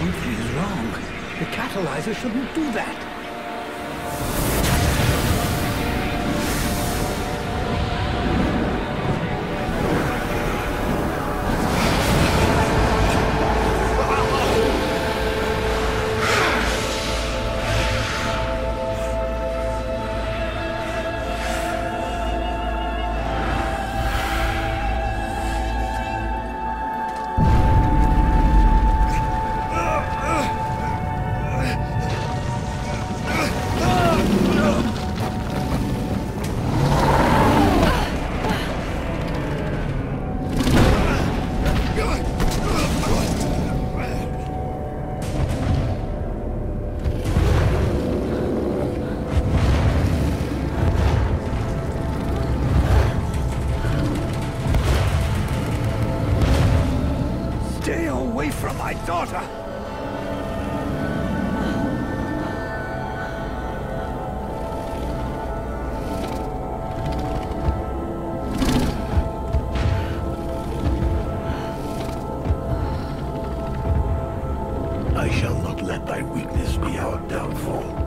Something is wrong. The catalyzer shouldn't do that. Stay away from my daughter! I shall not let thy weakness be our downfall.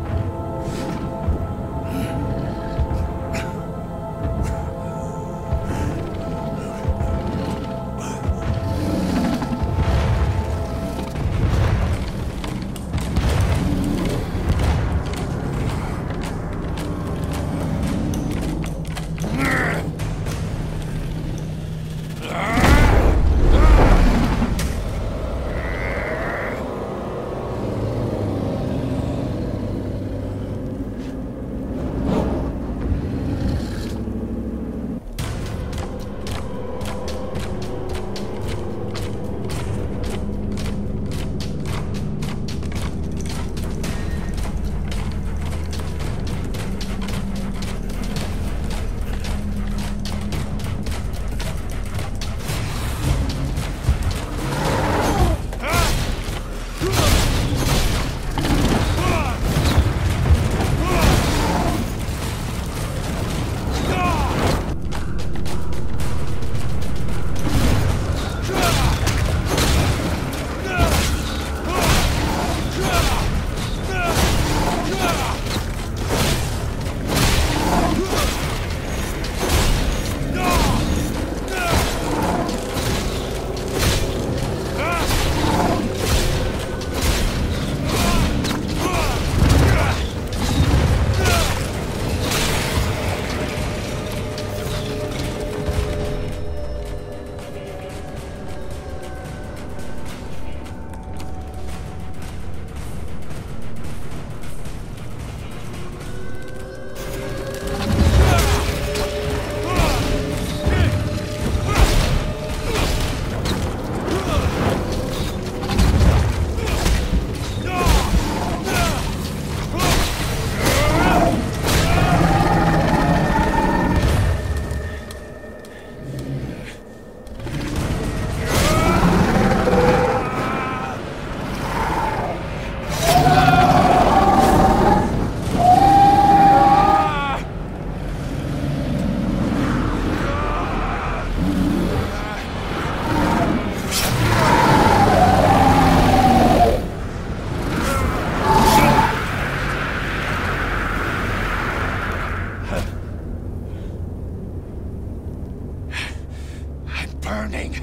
Burning.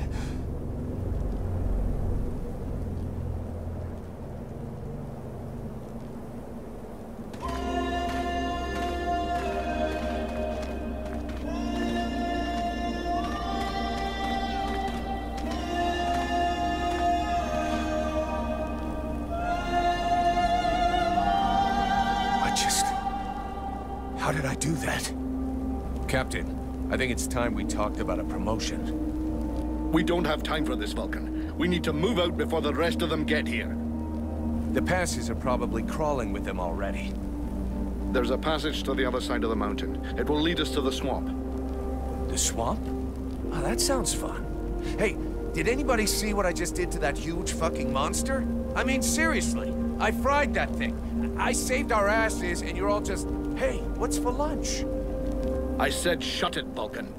How did I do that? Captain, I think it's time we talked about a promotion. We don't have time for this, Vulcan. We need to move out before the rest of them get here. The passes are probably crawling with them already. There's a passage to the other side of the mountain. It will lead us to the swamp. The swamp? Oh, that sounds fun. Hey, did anybody see what I just did to that huge fucking monster? I mean, seriously, I fried that thing. I saved our asses, and you're all just, hey, what's for lunch? I said shut it, Vulcan.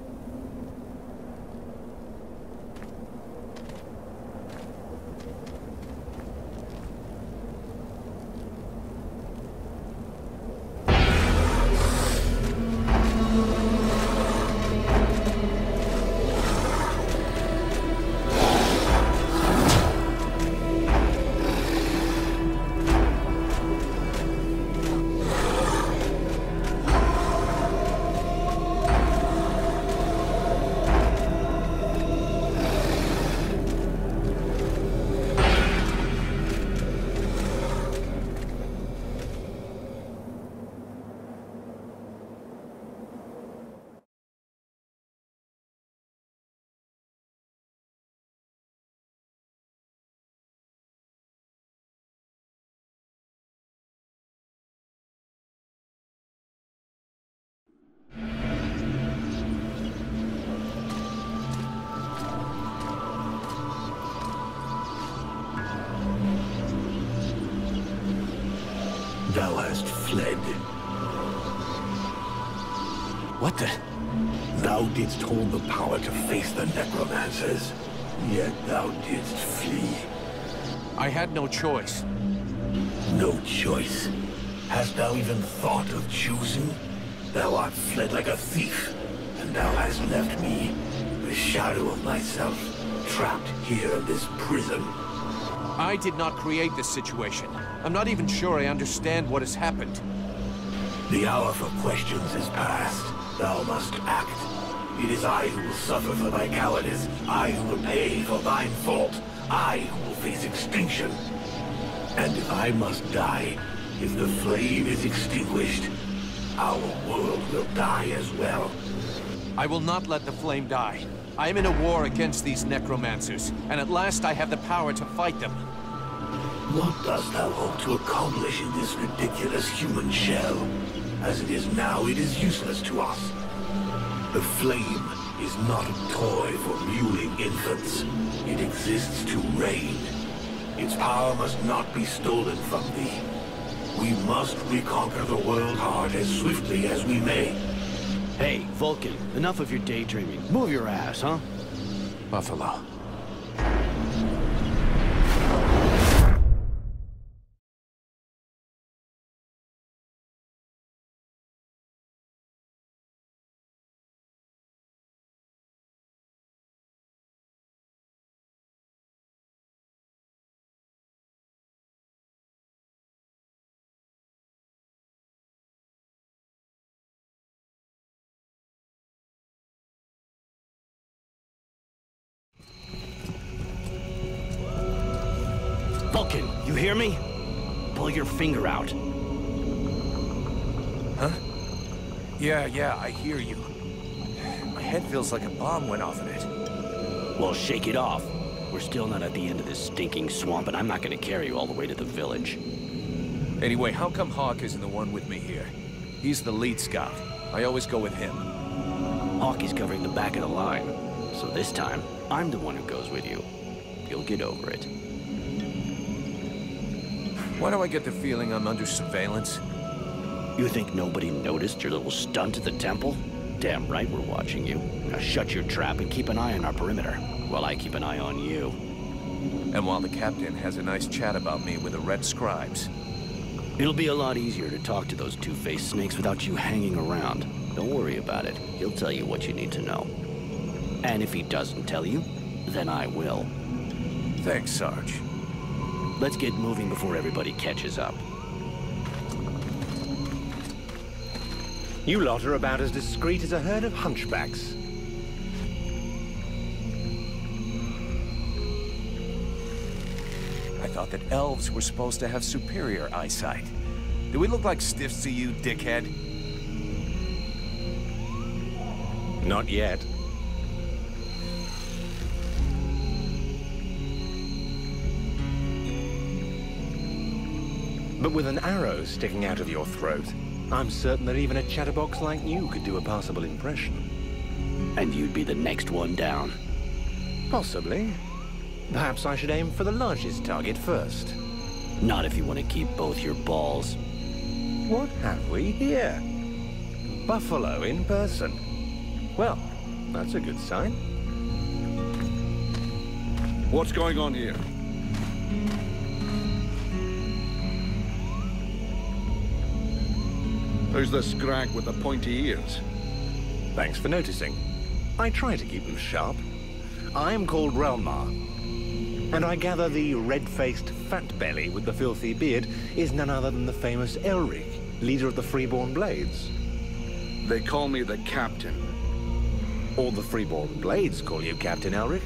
Thou hast fled. What the? Thou didst hold the power to face the necromancers, yet thou didst flee. I had no choice. No choice. Hast thou even thought of choosing? Thou art fled like a thief, and thou hast left me, the shadow of myself, trapped here in this prison. I did not create this situation. I'm not even sure I understand what has happened. The hour for questions is past. Thou must act. It is I who will suffer for thy cowardice. I who will pay for thine fault. I who will face extinction. And if I must die, if the flame is extinguished, our world will die as well. I will not let the flame die. I am in a war against these necromancers, and at last I have the power to fight them. What dost thou hope to accomplish in this ridiculous human shell? As it is now, it is useless to us. The flame is not a toy for mewling infants. It exists to reign. Its power must not be stolen from thee. We must reconquer the world heart as swiftly as we may. Hey, Vulcan, enough of your daydreaming. Move your ass, huh? Buffalo. Vulcan, you hear me? Pull your finger out. Huh? Yeah, I hear you. My head feels like a bomb went off in it. Well, shake it off. We're still not at the end of this stinking swamp, and I'm not gonna carry you all the way to the village. Anyway, how come Hawk isn't the one with me here? He's the lead scout. I always go with him. Hawk is covering the back of the line, so this time, I'm the one who goes with you. You'll get over it. Why do I get the feeling I'm under surveillance? You think nobody noticed your little stunt at the temple? Damn right we're watching you. Now shut your trap and keep an eye on our perimeter, while I keep an eye on you. And while the captain has a nice chat about me with the Red Scribes. It'll be a lot easier to talk to those two-faced snakes without you hanging around. Don't worry about it. He'll tell you what you need to know. And if he doesn't tell you, then I will. Thanks, Sarge. Let's get moving before everybody catches up. You lot are about as discreet as a herd of hunchbacks. I thought that elves were supposed to have superior eyesight. Do we look like stiffs to you, dickhead? Not yet. But with an arrow sticking out of your throat, I'm certain that even a chatterbox like you could do a passable impression. And you'd be the next one down. Possibly. Perhaps I should aim for the largest target first. Not if you want to keep both your balls. What have we here? Buffalo in person. Well, that's a good sign. What's going on here? Who's the scrag with the pointy ears? Thanks for noticing. I try to keep them sharp. I'm called Relmar. And I gather the red-faced fat belly with the filthy beard is none other than the famous Elric, leader of the Freeborn Blades. They call me the Captain. All the Freeborn Blades call you Captain Elric.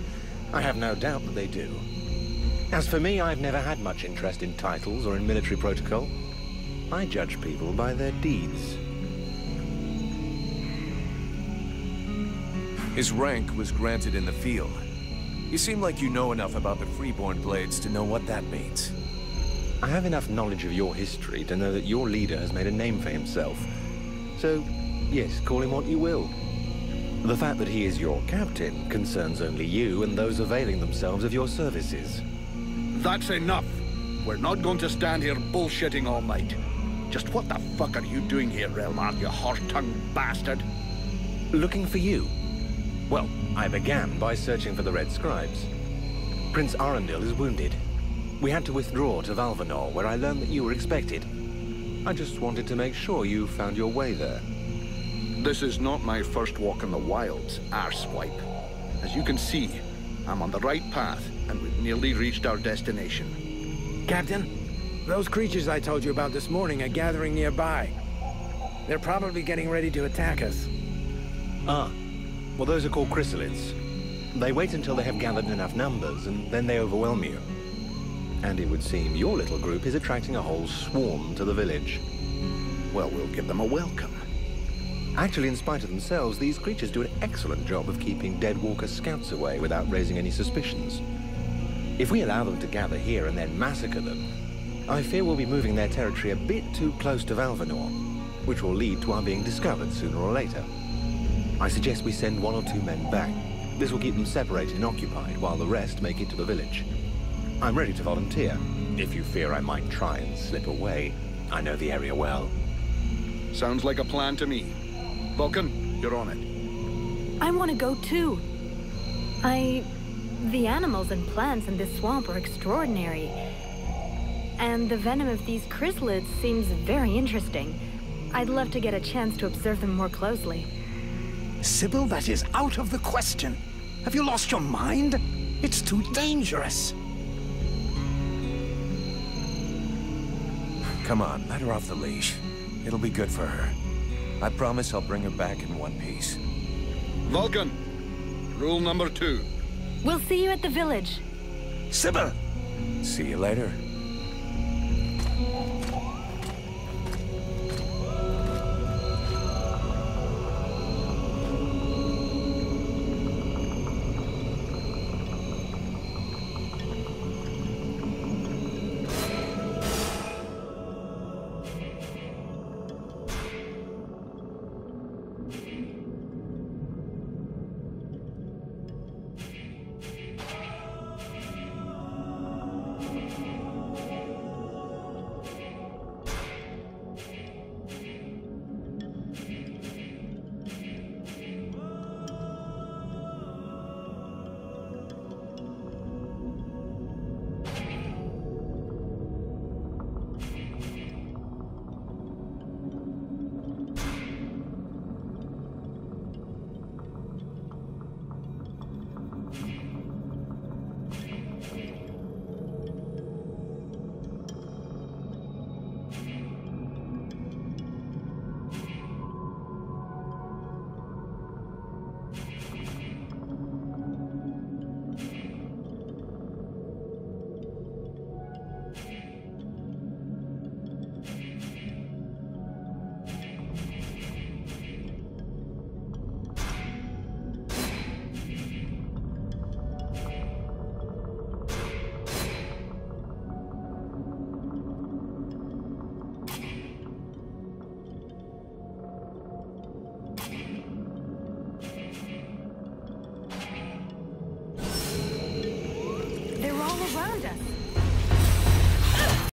I have no doubt that they do. As for me, I've never had much interest in titles or in military protocol. I judge people by their deeds. His rank was granted in the field. You seem like you know enough about the Freeborn Blades to know what that means. I have enough knowledge of your history to know that your leader has made a name for himself. So, yes, call him what you will. The fact that he is your captain concerns only you and those availing themselves of your services. That's enough. We're not going to stand here bullshitting all night. Just what the fuck are you doing here, Relmar, you horse-tongued bastard? Looking for you? Well, I began by searching for the Red Scribes. Prince Arundel is wounded. We had to withdraw to Valvanor, where I learned that you were expected. I just wanted to make sure you found your way there. This is not my first walk in the wilds, arsewipe. As you can see, I'm on the right path, and we've nearly reached our destination. Captain, those creatures I told you about this morning are gathering nearby. They're probably getting ready to attack us. Ah. Well, those are called chrysalids. They wait until they have gathered enough numbers, and then they overwhelm you. And it would seem your little group is attracting a whole swarm to the village. Well, we'll give them a welcome. Actually, in spite of themselves, these creatures do an excellent job of keeping Deadwalker scouts away without raising any suspicions. If we allow them to gather here and then massacre them, I fear we'll be moving their territory a bit too close to Valvanor, which will lead to our being discovered sooner or later. I suggest we send 1 or 2 men back. This will keep them separated and occupied while the rest make it to the village. I'm ready to volunteer, if you fear I might try and slip away. I know the area well. Sounds like a plan to me. Vulcan, you're on it. I want to go too. The animals and plants in this swamp are extraordinary. And the venom of these chrysalids seems very interesting. I'd love to get a chance to observe them more closely. Sybil, that is out of the question. Have you lost your mind? It's too dangerous. Come on, let her off the leash. It'll be good for her. I promise I'll bring her back in one piece. Vulcan, rule number 2. We'll see you at the village. Sybil! See you later. They're all around us.